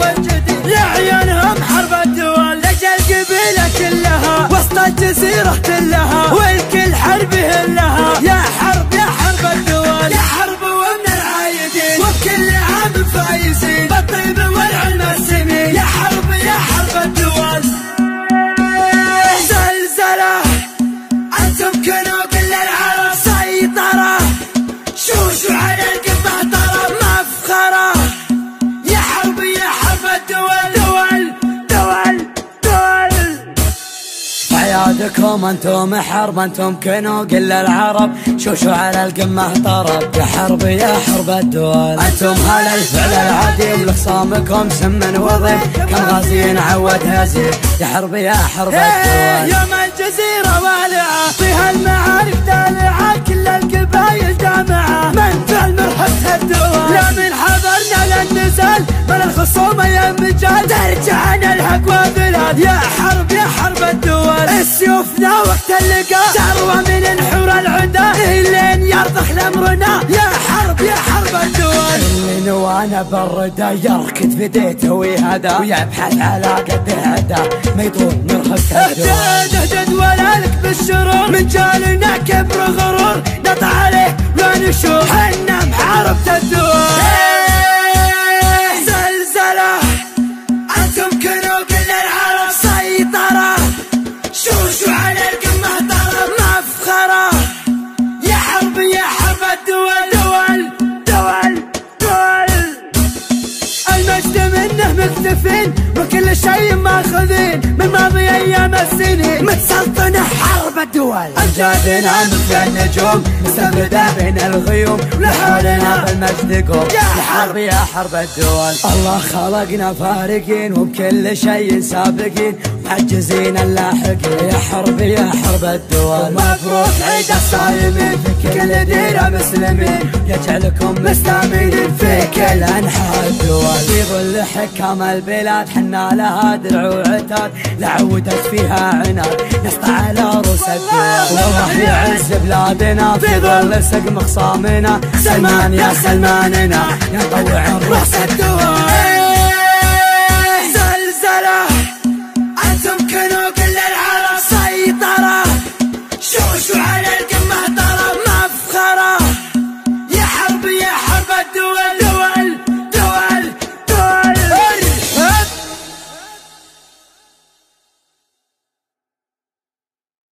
والجديد يعينهم حرب الدول لجل قبيلة كلها وسط الجزيرة كلها والكل حرب لها يا حرب الدول يا حرب ومن العايدين وبكل عام فايزين بالطيب والعلم السمين يا حرب الدول زلزلة أنتم كنوا كل العرب سيطرة شوشوا على القطع طرب مفخرة يا حرب الدول عيادكم انتم حرب انتم كنوا كل العرب شوشوا على القمة طرب يا حرب الدول انتم هلا الفعل العديم لخصامكم سم وضيم كم غازيين عود هزيم يا حرب الدول يوم الجزيرة والعة فيها المعارك دالعة كل القبايل جامعة من فعل مرحبة الدول لا من حضرنا للنزال بل الخصومة يا مجال ترجعنا الحق وبلاد يا حرب الدول سيوفنا وقت اللقاء ثروة من نحور العدا لين يرضخ لامرنا يا حرب الدول اللي نوانا بالردا يركض في ديته ويهدى ويبحث على قد هدى ما يطول مرهق الدول اهدد ولالك بالشرور من جالنا كبر غرور نطع عليه لا نشوف حنا محاربة الدول زلزلة انتم كنوا كل العرب سيطرة شوشوا على القمة طرب مفخرة يا حرب الدول المجد منه مكتفين وكل شيء ماخذين من ماضي ايام السنين متسلطنة حرب الدول امجادنا مثل النجوم مستمدة بين الغيوم لحولنا بالمجد قوم يا حرب الدول الله خلقنا فارقين وبكل شيء سابقين معجزين اللاحقين يا حرب الدول مبروك عيد الصايمين في كل ديرة مسلمين يجعلكم مستامين في كل انحاء الدول في ظل حكام البلاد حنا لها درع وعتاد لعودت فيها عناد نسطع على روس الدول والله يعز بلادنا في ظل سقم خصامنا سلمان يا سلماننا يطوع روس الدول